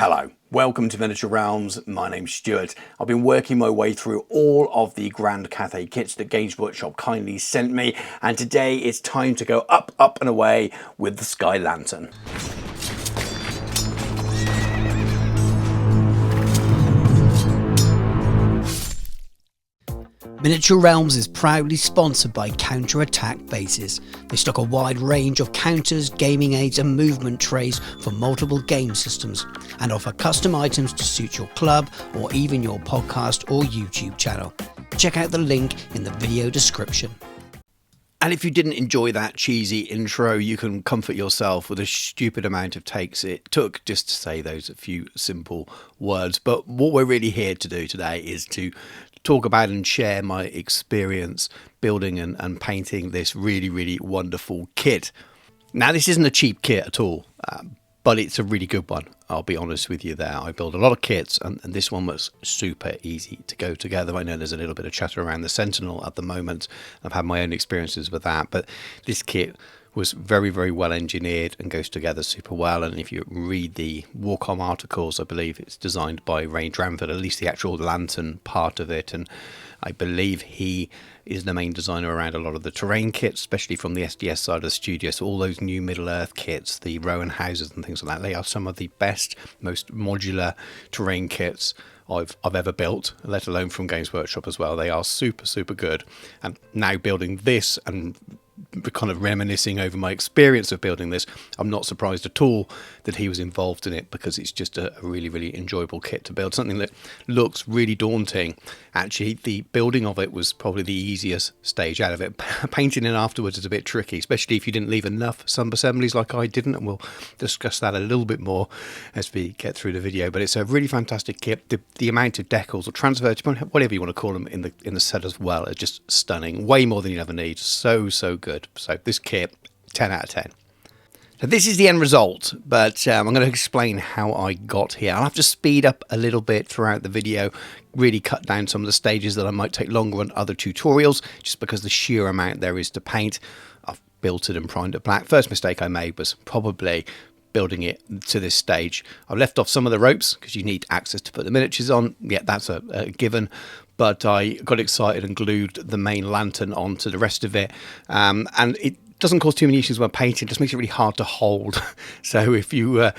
Hello, welcome to Miniature Realms. My name's Stuart. I've been working my way through all of the Grand Cathay kits that Games Workshop kindly sent me, and today it's time to go up, and away with the Sky Lantern. Miniature Realms is proudly sponsored by Counter-Attack Bases. They stock a wide range of counters, gaming aids and movement trays for multiple game systems and offer custom items to suit your club or even your podcast or YouTube channel. Check out the link in the video description. And if you didn't enjoy that cheesy intro, you can comfort yourself with a stupid amount of takes it took just to say those few simple words. But what we're really here to do today is to talk about and share my experience building and painting this really wonderful kit. Now, this isn't a cheap kit at all, but it's a really good one. I'll be honest with you there. I build a lot of kits and this one was super easy to go together. I know there's a little bit of chatter around the Sentinel at the moment. I've had my own experiences with that, but this kit was very well engineered and goes together super well. And if you read the Warcom articles, I believe it's designed by Ray Dramford, at least the actual lantern part of it, and I believe he is the main designer around a lot of the terrain kits, especially from the SDS side of the studio. So all those new Middle Earth kits, the Rowan houses and things like that, they are some of the best, most modular terrain kits I've ever built, let alone from Games Workshop as well. They are super good. And now building this and kind of reminiscing over my experience of building this, I'm not surprised at all that he was involved in it, because it's just a really enjoyable kit to build. Something that looks really daunting. Actually, the building of it was probably the easiest stage out of it. Painting it afterwards is a bit tricky, especially if you didn't leave enough sub-assemblies like I didn't, and we'll discuss that a little bit more as we get through the video. But it's a really fantastic kit. The amount of decals or transfer, whatever you want to call them, in the set as well, are just stunning. Way more than you ever need. So good. So this kit, 10 out of 10. So this is the end result, but I'm going to explain how I got here. I'll have to speed up a little bit throughout the video, really cut down some of the stages that I might take longer on other tutorials, just because the sheer amount there is to paint. I've built it and primed it black. First mistake I made was probably building it to this stage. I've left off some of the ropes because you need access to put the miniatures on. Yeah, that's a given. But I got excited and glued the main lantern onto the rest of it. And it doesn't cause too many issues when painting. It just makes it really hard to hold. So if you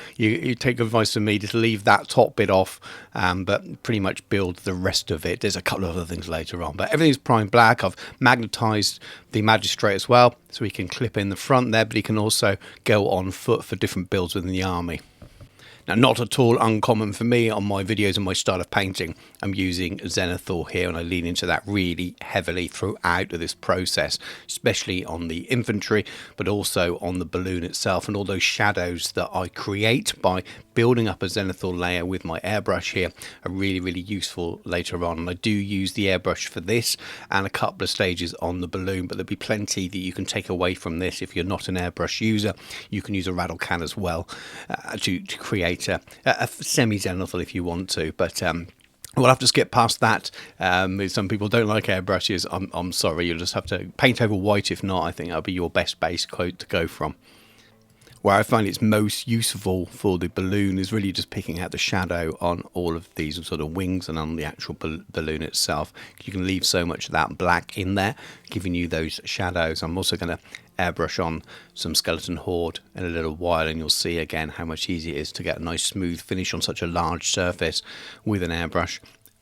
take advice from me, just leave that top bit off, but pretty much build the rest of it. There's a couple of other things later on, but everything's primed black. I've magnetized the magistrate as well, so he can clip in the front there, but he can also go on foot for different builds within the army. Now, not at all uncommon for me on my videos and my style of painting. I'm using Zenithal here, and I lean into that really heavily throughout this process, especially on the infantry, but also on the balloon itself, and all those shadows that I create by building up a Zenithal layer with my airbrush here are really useful later on. And I do use the airbrush for this and a couple of stages on the balloon, but there'll be plenty that you can take away from this. If you're not an airbrush user, you can use a rattle can as well to create a semi-Zenithal if you want to, but we'll have to skip past that. If some people don't like airbrushes, I'm sorry, you'll just have to paint over white. If not, I think that'll be your best base coat to go from. Where I find it's most useful for the balloon is really just picking out the shadow on all of these sort of wings and on the actual balloon itself. You can leave so much of that black in there, giving you those shadows. I'm also going to airbrush on some skeleton horde in a little while, and you'll see again how much easier it is to get a nice smooth finish on such a large surface with an airbrush.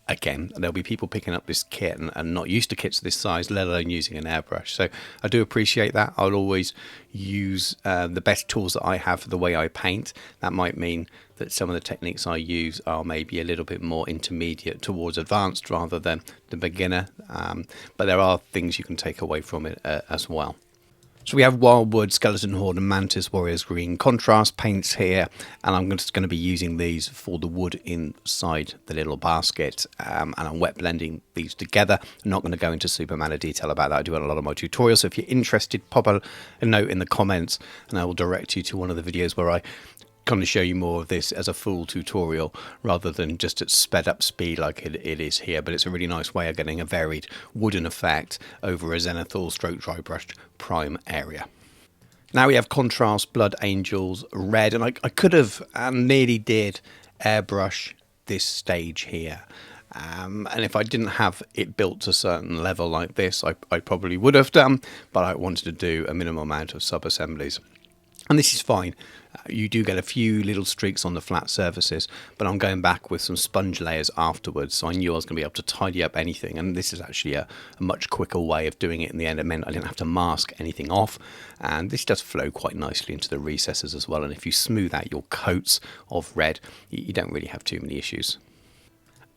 Again, there'll be people picking up this kit and not used to kits this size, let alone using an airbrush. So I do appreciate that. I'll always use the best tools that I have for the way I paint. That might mean that some of the techniques I use are maybe a little bit more intermediate towards advanced rather than the beginner. But there are things you can take away from it as well. So we have Wildwood, Skeleton Horde and Mantis Warriors Green contrast paints here, and I'm just going to be using these for the wood inside the little basket, and I'm wet blending these together. I'm not going to go into super amount of detail about that. I do in a lot of my tutorials, so if you're interested, pop a note in the comments and I will direct you to one of the videos where I kind of show you more of this as a full tutorial rather than just at sped up speed like it is here. But it's a really nice way of getting a varied wooden effect over a Zenithal stroke dry brushed prime area. Now we have contrast Blood Angels red, and I could have and nearly did airbrush this stage here. And if I didn't have it built to a certain level like this, I probably would have done, but I wanted to do a minimal amount of sub-assemblies. And this is fine. You do get a few little streaks on the flat surfaces, but I'm going back with some sponge layers afterwards, so I knew I was going to be able to tidy up anything, and this is actually a much quicker way of doing it in the end. It meant I didn't have to mask anything off, and this does flow quite nicely into the recesses as well, and if you smooth out your coats of red, you don't really have too many issues.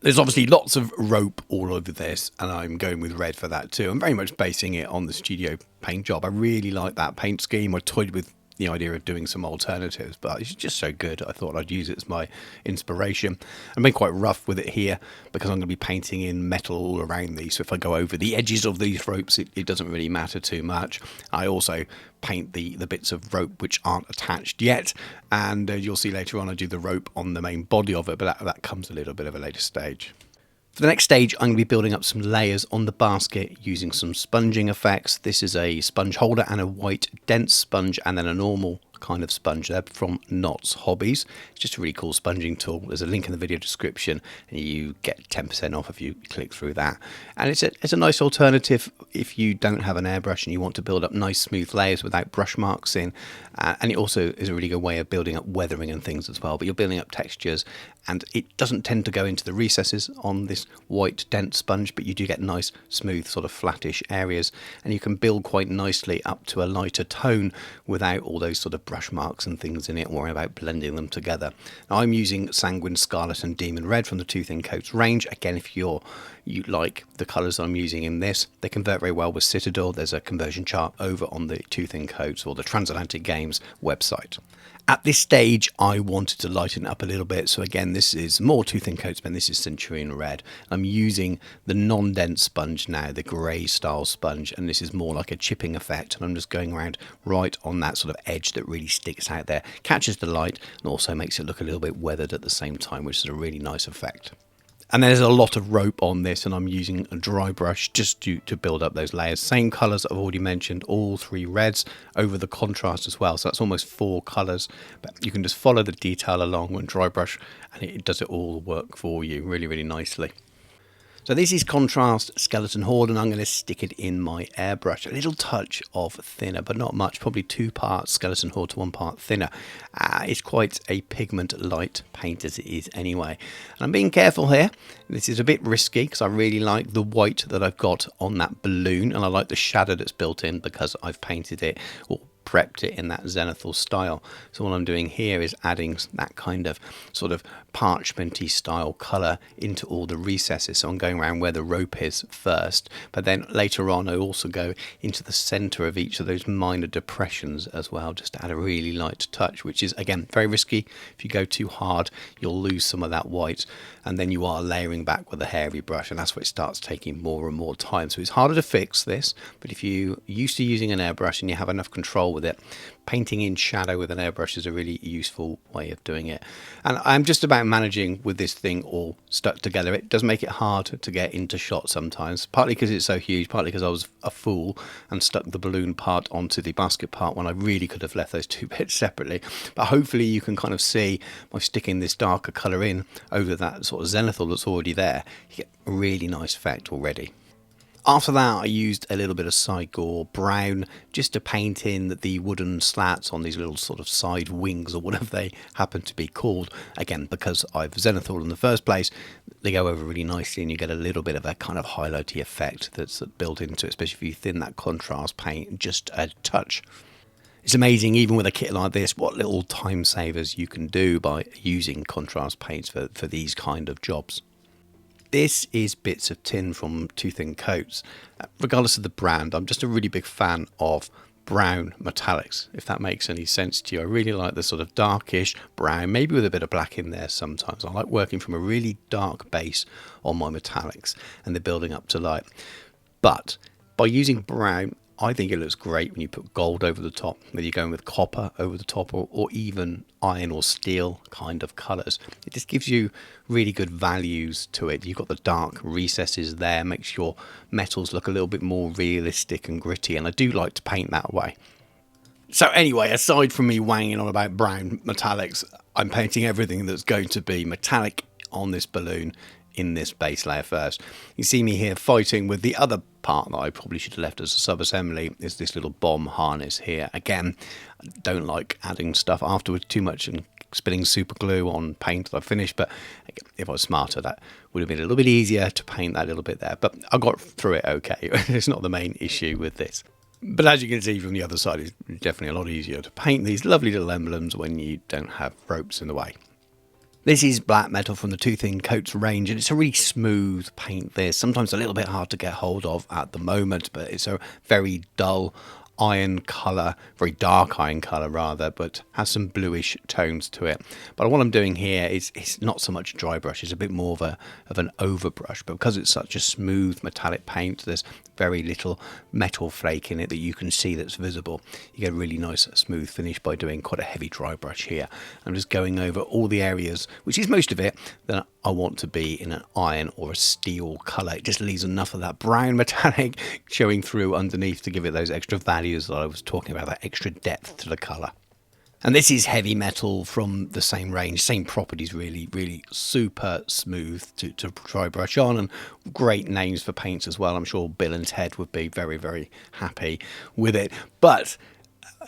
There's obviously lots of rope all over this, and I'm going with red for that too. I'm very much basing it on the studio paint job. I really like that paint scheme. I toyed with the idea of doing some alternatives, but it's just so good. I thought I'd use it as my inspiration. I'm being quite rough with it here because I'm going to be painting in metal all around these. So if I go over the edges of these ropes, it doesn't really matter too much. I also paint the bits of rope which aren't attached yet, and you'll see later on I do the rope on the main body of it, but that comes a little bit of a later stage. For the next stage, I'm going to be building up some layers on the basket using some sponging effects. This is a sponge holder and a white dense sponge, and then a normal kind of sponge there from Knott's Hobbies. It's just a really cool sponging tool. There's a link in the video description, and you get 10% off if you click through that. And it's a nice alternative if you don't have an airbrush and you want to build up nice smooth layers without brush marks in. And it also is a really good way of building up weathering and things as well, but you're building up textures, and it doesn't tend to go into the recesses on this white dense sponge, but you do get nice smooth sort of flattish areas, and you can build quite nicely up to a lighter tone without all those sort of brush marks and things in it, worry about blending them together. Now I'm using Sanguine Scarlet and Demon Red from the Two Thin Coats range. Again, if you like the colours I'm using in this, they convert very well with Citadel. There's a conversion chart over on the Two Thin Coats or the Transatlantic Games website. At this stage, I wanted to lighten it up a little bit. So again, this is more Two Thin Coats, but this is Centurion Red. I'm using the non-dense sponge now, the grey style sponge, and this is more like a chipping effect. And I'm just going around right on that sort of edge that really sticks out there, catches the light, and also makes it look a little bit weathered at the same time, which is a really nice effect. And there's a lot of rope on this, and I'm using a dry brush just to build up those layers. Same colours I've already mentioned, all three reds over the contrast as well. So that's almost 4 colours, but you can just follow the detail along with dry brush, and it does it all work for you really, really nicely. So this is Contrast Skeleton Horde, and I'm going to stick it in my airbrush. A little touch of thinner, but not much, probably 2 parts Skeleton Horde to 1 part thinner. It's quite a pigment light paint as it is anyway. And I'm being careful here. This is a bit risky because I really like the white that I've got on that balloon, and I like the shadow that's built in because I've painted it or prepped it in that zenithal style. So what I'm doing here is adding that kind of sort of parchmenty style colour into all the recesses. So I'm going around where the rope is first, but then later on I also go into the centre of each of those minor depressions as well, just to add a really light touch, which is again very risky. If you go too hard, you'll lose some of that white, and then you are layering back with a hairy brush, and that's where it starts taking more and more time. So it's harder to fix this, but if you're used to using an airbrush and you have enough control with it, painting in shadow with an airbrush is a really useful way of doing it. And I'm just about managing with this thing all stuck together. It does make it hard to get into shot sometimes, partly because it's so huge, partly because I was a fool and stuck the balloon part onto the basket part when I really could have left those 2 bits separately. But hopefully you can kind of see by sticking this darker colour in over that sort of zenithal that's already there, you get a really nice effect already. After that, I used a little bit of Cygor brown just to paint in the wooden slats on these little sort of side wings or whatever they happen to be called. Again, because I've zenithal in the first place, they go over really nicely and you get a little bit of a kind of highlighty effect that's built into it, especially if you thin that contrast paint just a touch. It's amazing, even with a kit like this, what little time savers you can do by using contrast paints for these kind of jobs. This is bits of tin from Two Thin Coats. Regardless of the brand, I'm just a really big fan of brown metallics, if that makes any sense to you. I really like the sort of darkish brown, maybe with a bit of black in there sometimes. I like working from a really dark base on my metallics and they're building up to light. But by using brown, I think it looks great when you put gold over the top, whether you're going with copper over the top or even iron or steel kind of colours. It just gives you really good values to it. You've got the dark recesses there, makes your metals look a little bit more realistic and gritty, and I do like to paint that way. So anyway, aside from me wanging on about brown metallics, I'm painting everything that's going to be metallic on this balloon in this base layer first. You see me here fighting with the other part that I probably should have left as a sub-assembly, is this little bomb harness here. Again, I don't like adding stuff afterwards too much and spilling super glue on paint that I've finished, but if I was smarter, that would have been a little bit easier to paint that little bit there. But I got through it okay. It's not the main issue with this. But as you can see from the other side, it's definitely a lot easier to paint these lovely little emblems when you don't have ropes in the way. This is black metal from the Two Thin Coats range, and it's a really smooth paint this. Sometimes a little bit hard to get hold of at the moment, but it's a very dull iron colour, very dark iron colour rather, but has some bluish tones to it. But what I'm doing here is it's not so much dry brush, it's a bit more of an overbrush, but because it's such a smooth metallic paint, there's very little metal flake in it that you can see that's visible. You get a really nice smooth finish by doing quite a heavy dry brush here. I'm just going over all the areas, which is most of it, that I want to be in an iron or a steel colour. It just leaves enough of that brown metallic showing through underneath to give it those extra values that I was talking about, that extra depth to the colour. And this is heavy metal from the same range, same properties really, really super smooth to dry brush on, and great names for paints as well. I'm sure Bill and Ted would be very, very happy with it. But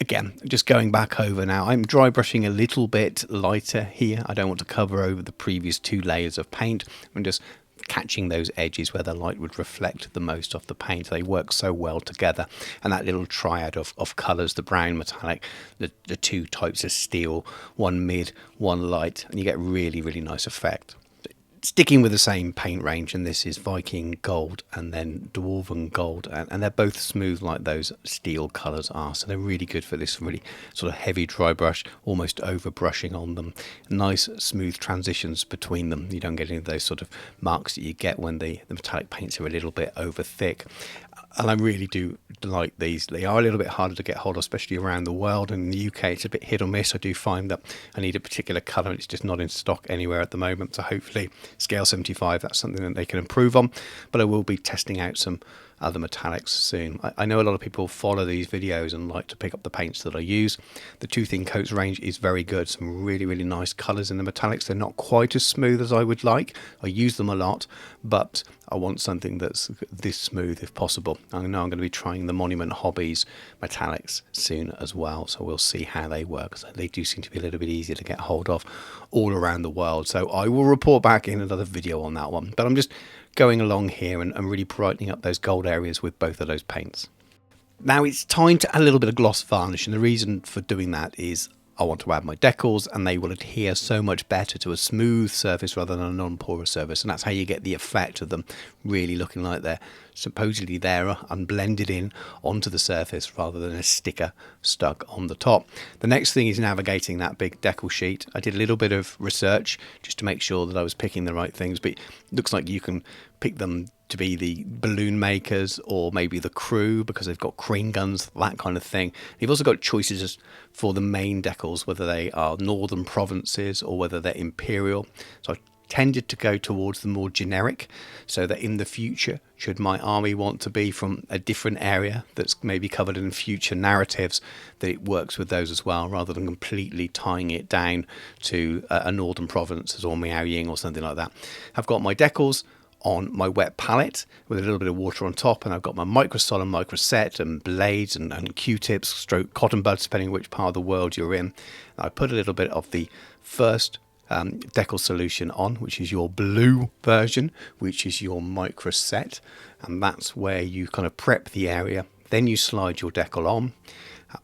again, just going back over now, I'm dry brushing a little bit lighter here. I don't want to cover over the previous 2 layers of paint. I'm just catching those edges where the light would reflect the most off the paint. They work so well together, and that little triad of colours, the brown metallic, the 2 types of steel, one mid, one light, and you get really, really nice effect. Sticking with the same paint range, and this is Viking Gold and then Dwarven Gold, and they're both smooth like those steel colours are, so they're really good for this really sort of heavy dry brush, almost over brushing on them. Nice smooth transitions between them. You don't get any of those sort of marks that you get when the metallic paints are a little bit over thick. And I really do like these. They are a little bit harder to get hold of, especially around the world. And in the UK, it's a bit hit or miss. I do find that I need a particular colour, and it's just not in stock anywhere at the moment. So hopefully, scale 75, that's something that they can improve on. But I will be testing out some other metallics soon. I know a lot of people follow these videos and like to pick up the paints that I use. The Two Thin Coats range is very good. Some really, really nice colours in the metallics. They're not quite as smooth as I would like. I use them a lot, but I want something that's this smooth if possible. I know I'm going to be trying the Monument Hobbies metallics soon as well, so we'll see how they work. So they do seem to be a little bit easier to get hold of all around the world. So I will report back in another video on that one. But I'm just going along here and really brightening up those gold areas with both of those paints. Now it's time to add a little bit of gloss varnish, and the reason for doing that is I want to add my decals, and they will adhere so much better to a smooth surface rather than a non-porous surface, and that's how you get the effect of them really looking like they're supposedly there and blended in onto the surface rather than a sticker stuck on the top. The next thing is navigating that big decal sheet. I did a little bit of research just to make sure that I was picking the right things, but it looks like you can pick them to be the balloon makers or maybe the crew because they've got crane guns, that kind of thing. You've also got choices for the main decals, whether they are northern provinces or whether they're imperial. So I tended to go towards the more generic, so that in the future, should my army want to be from a different area that's maybe covered in future narratives, that it works with those as well, rather than completely tying it down to a northern province or Miao Ying or something like that. I've got my decals on my wet palette with a little bit of water on top, and I've got my microsol and microset and blades and q-tips, stroke cotton buds, depending which part of the world you're in. I put a little bit of the first decal solution on, which is your blue version, which is your microset, and that's where you kind of prep the area. Then you slide your decal on.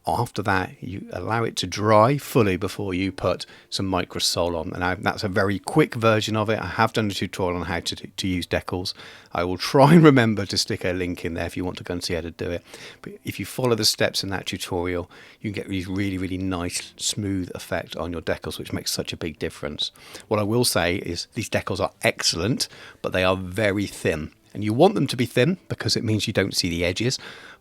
After that, you allow it to dry fully before you put some microsol on. And that's a very quick version of it. I have done a tutorial on how to use decals. I will try and remember to stick a link in there if you want to go and see how to do it. But if you follow the steps in that tutorial, you can get these really, really nice, smooth effect on your decals, which makes such a big difference. What I will say is these decals are excellent, but they are very thin. And you want them to be thin because it means you don't see the edges.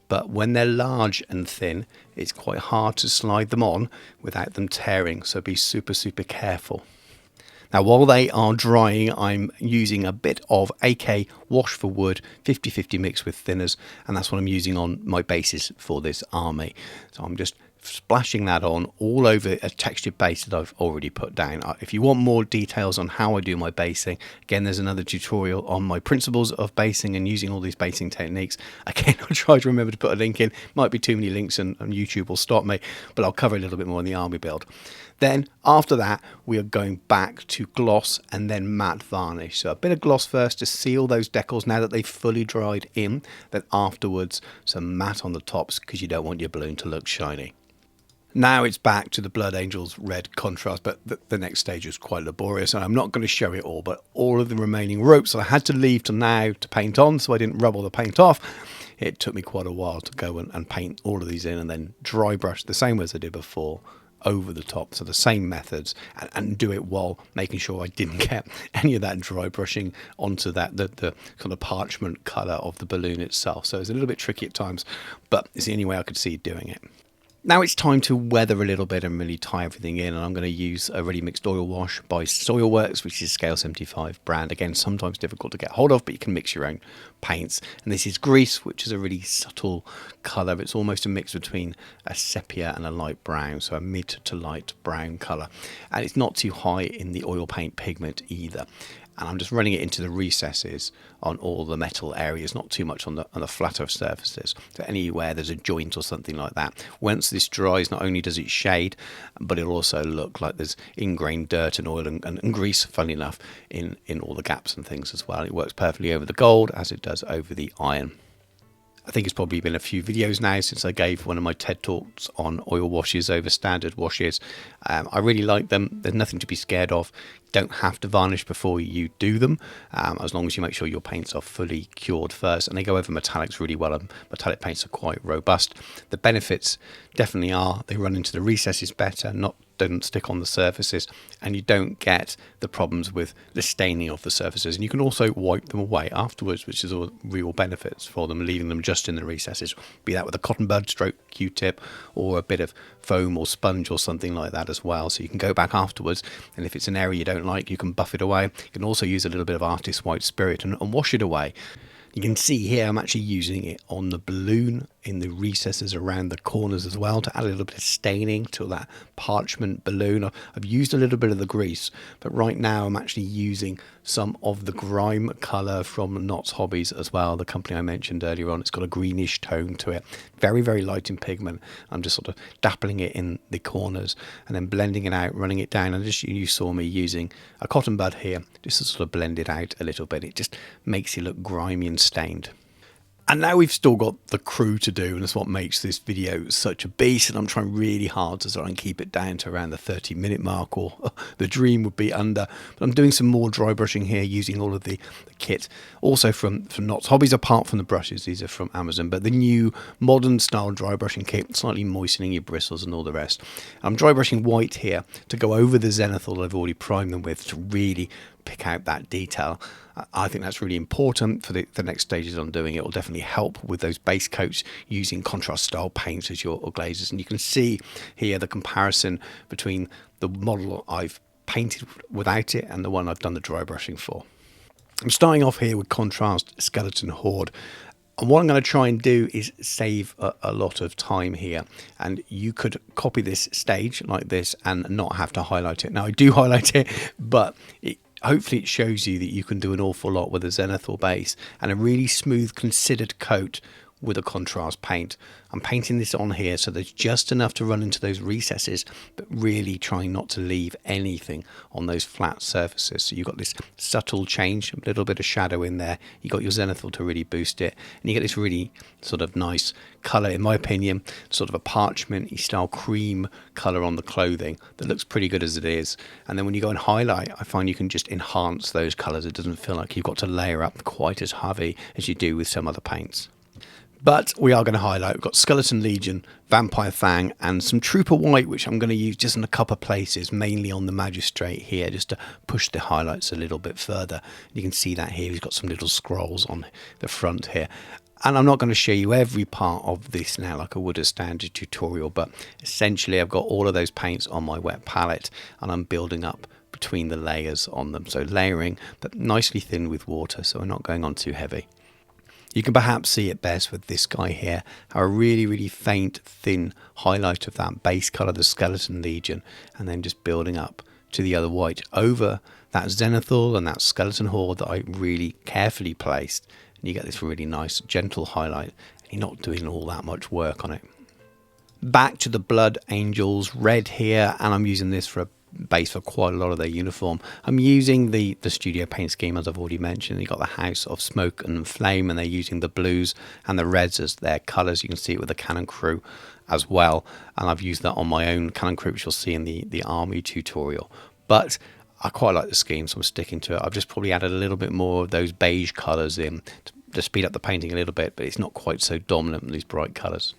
But when they're large and thin, it's quite hard to slide them on without them tearing. So be super, super careful. Now, while they are drying, I'm using a bit of AK Wash for Wood 50-50 mixed with thinners. And that's what I'm using on my bases for this army. So I'm just splashing that on all over a textured base that I've already put down. If you want more details on how I do my basing, again, there's another tutorial on my principles of basing and using all these basing techniques. Again, I'll try to remember to put a link in. Might be too many links and YouTube will stop me, but I'll cover a little bit more in the army build. Then after that, we are going back to gloss and then matte varnish. So a bit of gloss first to seal those decals now that they've fully dried in. Then afterwards, some matte on the tops because you don't want your balloon to look shiny. Now it's back to the Blood Angels red contrast, but the next stage is quite laborious, and I'm not going to show it all, but all of the remaining ropes I had to leave to now to paint on, so I didn't rub all the paint off. It took me quite a while to go and paint all of these in and then dry brush the same way as I did before over the top, so the same methods, and do it while making sure I didn't get any of that dry brushing onto that the kind of parchment colour of the balloon itself. So it's a little bit tricky at times, but it's the only way I could see doing it. Now it's time to weather a little bit and really tie everything in, and I'm going to use a ready mixed oil wash by Soilworks, which is scale 75 brand. Again, sometimes difficult to get hold of, but you can mix your own paints. And this is grease, which is a really subtle colour. It's almost a mix between a sepia and a light brown, so a mid to light brown colour. And it's not too high in the oil paint pigment either. And I'm just running it into the recesses on all the metal areas, not too much on the flatter surfaces. So anywhere there's a joint or something like that. Once this dries, not only does it shade, but it'll also look like there's ingrained dirt and oil and grease, funnily enough, in all the gaps and things as well. It works perfectly over the gold as it does over the iron. I think it's probably been a few videos now since I gave one of my TED Talks on oil washes over standard washes. I really like them. There's nothing to be scared of. You don't have to varnish before you do them, as long as you make sure your paints are fully cured first. And they go over metallics really well, and metallic paints are quite robust. The benefits definitely are they run into the recesses better, don't stick on the surfaces, and you don't get the problems with the staining of the surfaces. And you can also wipe them away afterwards, which is all real benefits for them, leaving them just in the recesses, be that with a cotton bud stroke Q-tip or a bit of foam or sponge or something like that as well. So you can go back afterwards, and if it's an area you don't like, you can buff it away. You can also use a little bit of artist white spirit and wash it away. You can see here I'm actually using it on the balloon in the recesses around the corners as well to add a little bit of staining to that parchment balloon. I've used a little bit of the grease, but right now I'm actually using some of the grime colour from Knott's Hobbies as well, the company I mentioned earlier on. It's got a greenish tone to it, very, very light in pigment. I'm just sort of dappling it in the corners and then blending it out, running it down. And just you saw me using a cotton bud here just to sort of blend it out a little bit. It just makes it look grimy and stained. And now we've still got the crew to do, and that's what makes this video such a beast. And I'm trying really hard to try and keep it down to around the 30-minute mark, or the dream would be under. But I'm doing some more dry brushing here using all of the kit, also from Knott's Hobbies, apart from the brushes. These are from Amazon, but the new modern style dry brushing kit, slightly moistening your bristles and all the rest. I'm dry brushing white here to go over the zenithal I've already primed them with to really pick out that detail. I think that's really important for the next stages I'm doing. It will definitely help with those base coats using contrast style paints as your glazes. And you can see here the comparison between the model I've painted without it and the one I've done the dry brushing for. I'm starting off here with contrast skeleton horde. And what I'm going to try and do is save a lot of time here. And you could copy this stage like this and not have to highlight it. Now, I do highlight it, but hopefully it shows you that you can do an awful lot with a zenithal base and a really smooth, considered coat with a contrast paint. I'm painting this on here so there's just enough to run into those recesses, but really trying not to leave anything on those flat surfaces. So you've got this subtle change, a little bit of shadow in there. You got your zenithal to really boost it, and you get this really sort of nice colour, in my opinion, sort of a parchment-y style cream colour on the clothing that looks pretty good as it is. And then when you go and highlight, I find you can just enhance those colours. It doesn't feel like you've got to layer up quite as heavy as you do with some other paints. But we are going to highlight, we've got Skeleton Legion, Vampire Fang, and some Trooper White, which I'm going to use just in a couple of places, mainly on the Magistrate here, just to push the highlights a little bit further. You can see that here, he's got some little scrolls on the front here. And I'm not going to show you every part of this now like I would a standard tutorial, but essentially I've got all of those paints on my wet palette, and I'm building up between the layers on them. So layering, but nicely thin with water, so we're not going on too heavy. You can perhaps see it best with this guy here, a really faint, thin highlight of that base colour, the Skeleton Legion, and then just building up to the other white over that Zenithal and that Skeleton Horde that I really carefully placed. And you get this really nice, gentle highlight, and you're not doing all that much work on it. Back to the Blood Angels red here, and I'm using this for a base for quite a lot of their uniform. I'm using the studio paint scheme, as I've already mentioned. You've got the House of Smoke and Flame, and they're using the blues and the reds as their colours. You can see it with the Cannon Crew as well, and I've used that on my own Cannon Crew, which you'll see in the army tutorial. But I quite like the scheme, so I'm sticking to it. I've just probably added a little bit more of those beige colours in to speed up the painting a little bit, but it's not quite so dominant with these bright colours.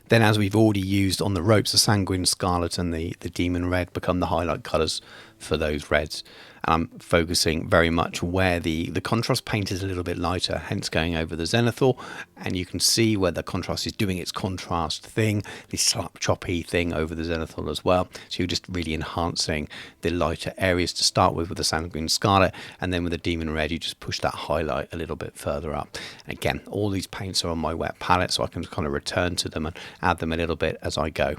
Then, as we've already used on the ropes, the Sanguine Scarlet and the Demon Red become the highlight colours for those reds. And I'm focusing very much where the contrast paint is a little bit lighter, hence going over the Zenithal. And you can see where the contrast is doing its contrast thing, this slap choppy thing over the Zenithal as well. So you're just really enhancing the lighter areas to start with the Sanguine Scarlet, and then with the Demon Red you just push that highlight a little bit further up. Again, all these paints are on my wet palette, so I can kind of return to them and add them a little bit as I go.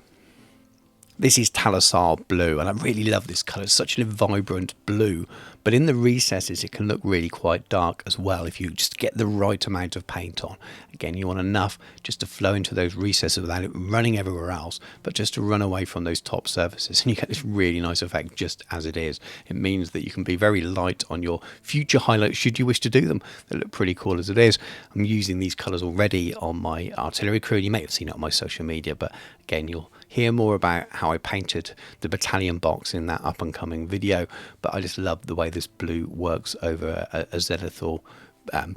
This is Talassar Blue, and I really love this colour. It's such a vibrant blue, but in the recesses it can look really quite dark as well if you just get the right amount of paint on. Again, you want enough just to flow into those recesses without it running everywhere else, but just to run away from those top surfaces, and you get this really nice effect just as it is. It means that you can be very light on your future highlights should you wish to do them. They look pretty cool as it is. I'm using these colours already on my artillery crew. You may have seen it on my social media, but again, you'll hear more about how I painted the battalion box in that up and coming video. But I just love the way this blue works over a Zenithal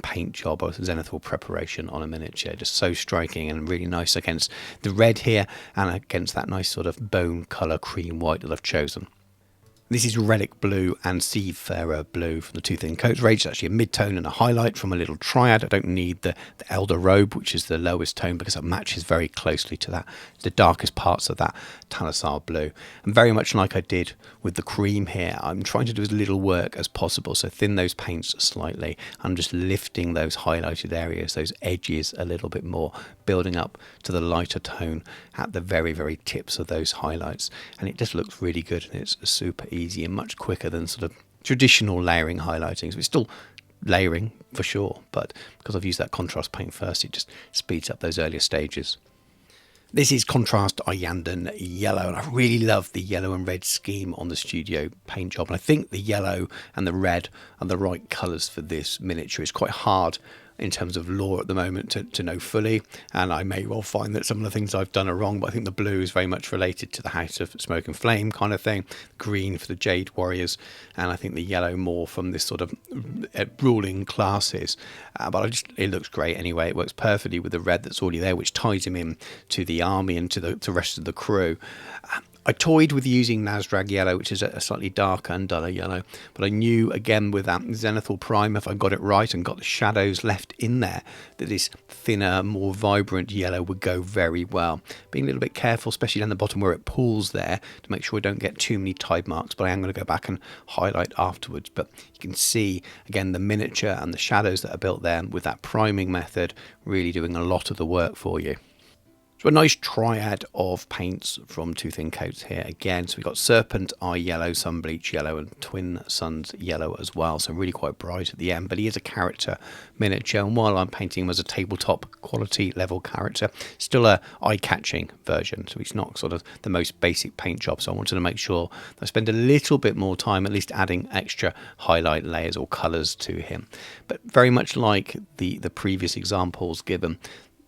paint job or Zenithal preparation on a miniature. Just so striking and really nice against the red here and against that nice sort of bone colour cream white that I've chosen. This is Relic Blue and Seafarer Blue from the Two Thin Coats range. It's actually a mid-tone and a highlight from a little triad. I don't need the Elder Robe, which is the lowest tone, because it matches very closely to that, the darkest parts of that Talassar Blue. And very much like I did with the cream here, I'm trying to do as little work as possible, so thin those paints slightly. I'm just lifting those highlighted areas, those edges a little bit more, building up to the lighter tone at the very tips of those highlights. And it just looks really good, and it's super easy and much quicker than sort of traditional layering highlighting. So it's still layering for sure, but because I've used that contrast paint first, it just speeds up those earlier stages. This is Contrast Iyanden Yellow, and I really love the yellow and red scheme on the studio paint job, and I think the yellow and the red are the right colours for this miniature. It's quite hard in terms of lore at the moment to know fully, and I may well find that some of the things I've done are wrong, but I think the blue is very much related to the House of Smoke and Flame kind of thing, green for the Jade Warriors, and I think the yellow more from this sort of ruling classes. But it looks great anyway. It works perfectly with the red that's already there, which ties him in to the army and to the rest of the crew. I toyed with using Nazdrag Yellow, which is a slightly darker and duller yellow, but I knew, again, with that Zenithal Prime, if I got it right and got the shadows left in there, that this thinner, more vibrant yellow would go very well. Being a little bit careful, especially down the bottom where it pools there, to make sure I don't get too many tide marks, but I am going to go back and highlight afterwards. But you can see, again, the miniature and the shadows that are built there with that priming method really doing a lot of the work for you. So a nice triad of paints from Two Thin Coats here again. So we've got Serpent Eye Yellow, Sunbleach Yellow, and Twin Suns Yellow as well. So really quite bright at the end, but he is a character miniature. And while I'm painting him as a tabletop quality level character, still a eye-catching version. So he's not sort of the most basic paint job. So I wanted to make sure that I spend a little bit more time at least adding extra highlight layers or colours to him. But very much like the previous examples given,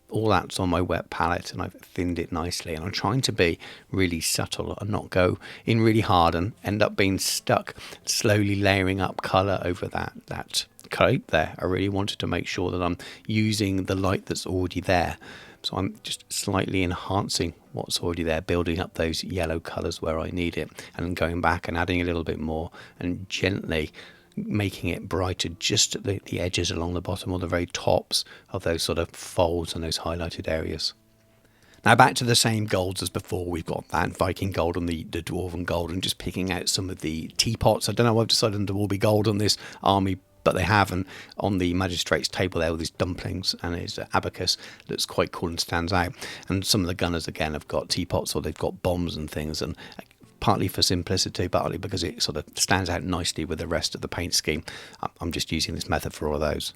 all that's on my wet palette, and I've thinned it nicely, and I'm trying to be really subtle and not go in really hard and end up being stuck slowly layering up colour over that coat there. I really wanted to make sure that I'm using the light that's already there, so I'm just slightly enhancing what's already there, building up those yellow colours where I need it, and going back and adding a little bit more and gently making it brighter just at the edges along the bottom or the very tops of those sort of folds and those highlighted areas. Now back to the same golds as before. We've got that Viking gold and the Dwarven gold, and just picking out some of the teapots. I don't know why I've decided them to all be gold on this army but they have. And on the magistrate's table there with his dumplings and his abacus, looks quite cool and stands out. And some of the gunners again have got teapots, or they've got bombs and things, and partly for simplicity, partly because it sort of stands out nicely with the rest of the paint scheme. I'm just using this method for all of those.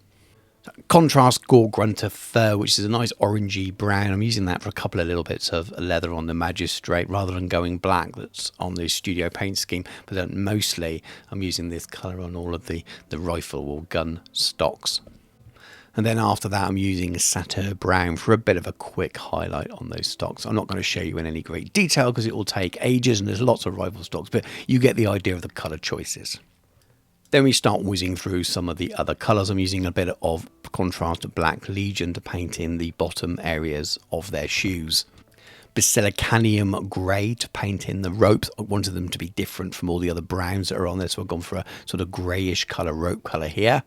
Contrast Gore Grunter Fur, which is a nice orangey brown. I'm using that for a couple of little bits of leather on the magistrate rather than going black that's on the studio paint scheme, but then mostly I'm using this colour on all of the rifle or gun stocks. And then after that I'm using Satyr Brown for a bit of a quick highlight on those stocks. I'm not going to show you in any great detail because it will take ages and there's lots of rifle stocks, but you get the idea of the colour choices. Then we start whizzing through some of the other colours. I'm using a bit of contrast Black Legion to paint in the bottom areas of their shoes. Basilicanium Grey to paint in the ropes. I wanted them to be different from all the other browns that are on there, so I've gone for a sort of greyish colour, rope colour here.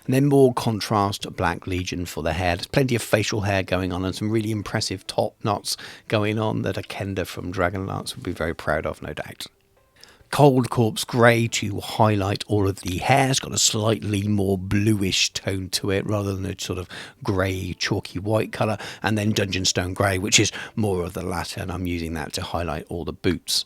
And then more contrast Black Legion for the hair. There's plenty of facial hair going on and some really impressive top knots going on that a Kenda from Dragonlance would be very proud of, no doubt. Cold Corpse Grey to highlight all of the hair. It's got a slightly more bluish tone to it rather than a sort of grey chalky white colour. And then Dungeonstone Grey, which is more of the latter, and I'm using that to highlight all the boots.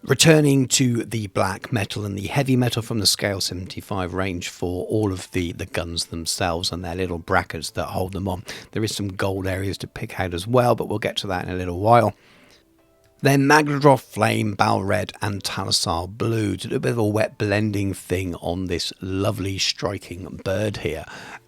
Returning to the black metal and the heavy metal from the Scale 75 range for all of the guns themselves and their little brackets that hold them on. There is some gold areas to pick out as well, but we'll get to that in a little while. Then Magladroth Flame, Bal Red and Talasar Blue to do a bit of a wet blending thing on this lovely striking bird here.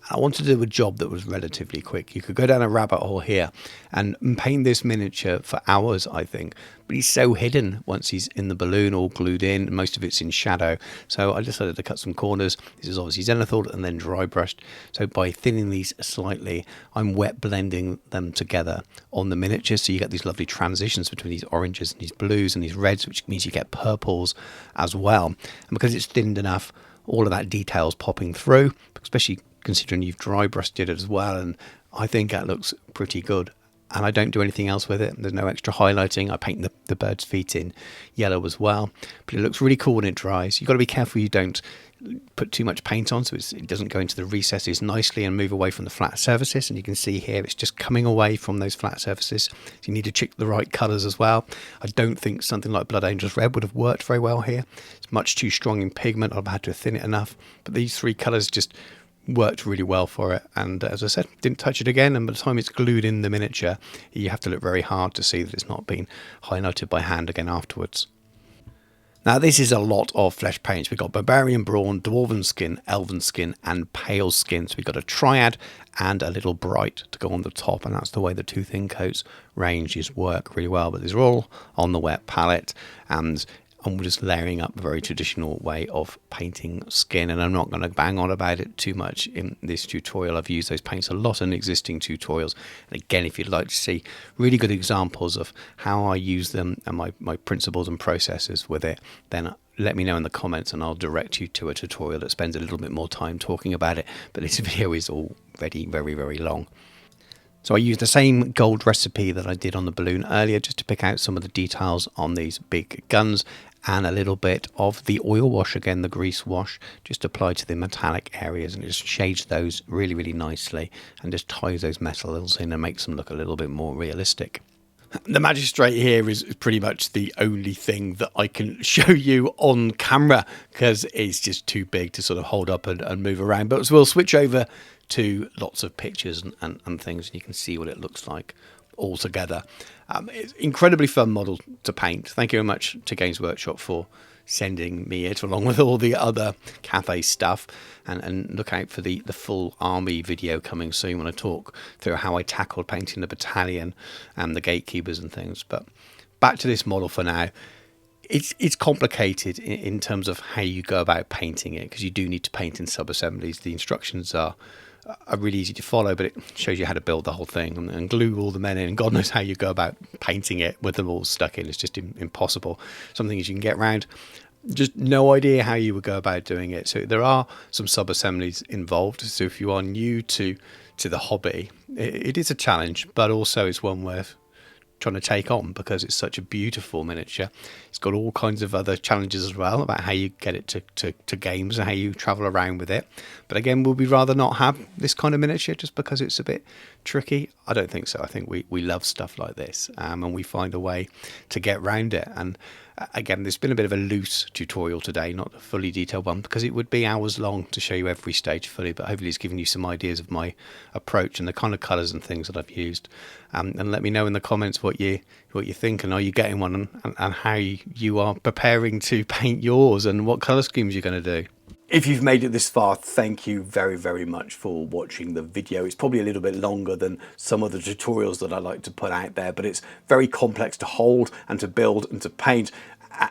I wanted to do a job that was relatively quick. You could go down a rabbit hole here and paint this miniature for hours, I think. But he's so hidden once he's in the balloon, all glued in. Most of it's in shadow. So I decided to cut some corners. This is obviously zenithal and then dry brushed. So by thinning these slightly, I'm wet blending them together on the miniature. So you get these lovely transitions between these oranges and these blues and these reds, which means you get purples as well. And because it's thinned enough, all of that detail's popping through, especially considering you've dry brushed it as well, and I think that looks pretty good. And I don't do anything else with it. There's no extra highlighting. I paint the bird's feet in yellow as well, but it looks really cool when it dries. You've got to be careful you don't put too much paint on so it doesn't go into the recesses nicely and move away from the flat surfaces. And you can see here it's just coming away from those flat surfaces, so you need to check the right colours as well. I don't think something like Blood Angels Red would have worked very well here. It's much too strong in pigment. I've had to thin it enough, but these three colours just worked really well for it. And as I said, didn't touch it again, and by the time it's glued in the miniature you have to look very hard to see that it's not been highlighted by hand again afterwards. Now this is a lot of flesh paints. We've got Barbarian Brawn, Dwarven Skin, Elven Skin and Pale Skin. So we've got a Triad and a little Bright to go on the top, and that's the way the two thin coats ranges work really well. But these are all on the wet palette, and I'm just layering up a very traditional way of painting skin, and I'm not going to bang on about it too much in this tutorial. I've used those paints a lot in existing tutorials, and again, if you'd like to see really good examples of how I use them and my principles and processes with it, then let me know in the comments and I'll direct you to a tutorial that spends a little bit more time talking about it, but this video is already very, very long. So I used the same gold recipe that I did on the balloon earlier just to pick out some of the details on these big guns, and a little bit of the oil wash, again the grease wash, just applied to the metallic areas, and it just shades those really, really nicely and just ties those metals in and makes them look a little bit more realistic. The Magistrate here is pretty much the only thing that I can show you on camera because it's just too big to sort of hold up and move around, but we'll switch over to lots of pictures and things, and you can see what it looks like all together. It's incredibly fun model to paint. Thank you very much to Games Workshop for sending me it along with all the other Cathay stuff, and look out for the full army video coming soon when I talk through how I tackled painting the battalion and the gatekeepers and things. But back to this model for now. It's complicated in terms of how you go about painting it, because you do need to paint in sub-assemblies. The instructions are really easy to follow, but it shows you how to build the whole thing and glue all the men in, and God knows how you go about painting it with them all stuck in. It's just impossible. Some things you can get around, just no idea how you would go about doing it. So there are some sub-assemblies involved, so if you are new to the hobby, it is a challenge, but also it's one worth trying to take on, because it's such a beautiful miniature. It's got all kinds of other challenges as well about how you get it to games and how you travel around with it. But again, would we rather not have this kind of miniature just because it's a bit tricky? I don't think so. I think we love stuff like this, and we find a way to get around it. And again, there's been a bit of a loose tutorial today, not a fully detailed one, because it would be hours long to show you every stage fully, but hopefully it's given you some ideas of my approach and the kind of colours and things that I've used. And let me know in the comments what you think, and are you getting one, and how you are preparing to paint yours, and what colour schemes you're going to do. If you've made it this far, thank you very, very much for watching the video. It's probably a little bit longer than some of the tutorials that I like to put out there, but it's very complex to hold and to build and to paint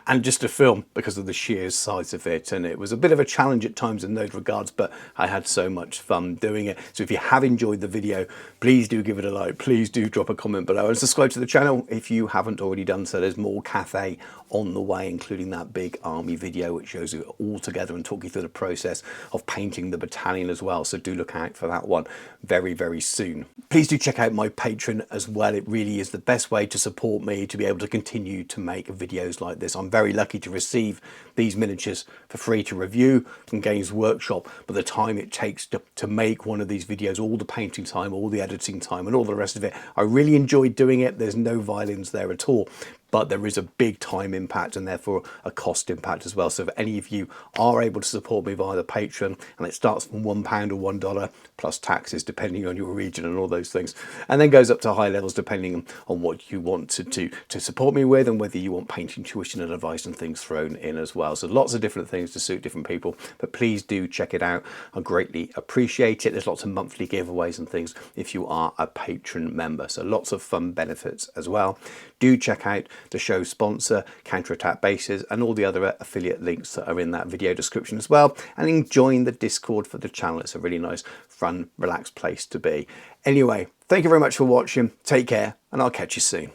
and just to film because of the sheer size of it. And it was a bit of a challenge at times in those regards, but I had so much fun doing it. So if you have enjoyed the video, please do give it a like. Please do drop a comment below and subscribe to the channel if you haven't already done so. There's more Cathay on the way, including that big army video which shows it all together and talk you through the process of painting the battalion as well. So do look out for that one very, very soon. Please do check out my Patreon as well. It really is the best way to support me to be able to continue to make videos like this. I'm very lucky to receive these miniatures for free to review from Games Workshop, but the time it takes to make one of these videos, all the painting time, all the editing time and all the rest of it, I really enjoyed doing it. There's no violins there at all, but there is a big time impact and therefore a cost impact as well. So if any of you are able to support me via the Patreon, and it starts from £1 or $1 plus taxes depending on your region and all those things, and then goes up to high levels depending on what you want to support me with, and whether you want painting tuition and advice and things thrown in as well. So lots of different things to suit different people, but please do check it out. I greatly appreciate it. There's lots of monthly giveaways and things if you are a patron member, so lots of fun benefits as well. Do check out the show sponsor, Counterattack Bases, and all the other affiliate links that are in that video description as well, and then join the Discord for the channel. It's a really nice, fun, relaxed place to be. Anyway, thank you very much for watching. Take care, and I'll catch you soon.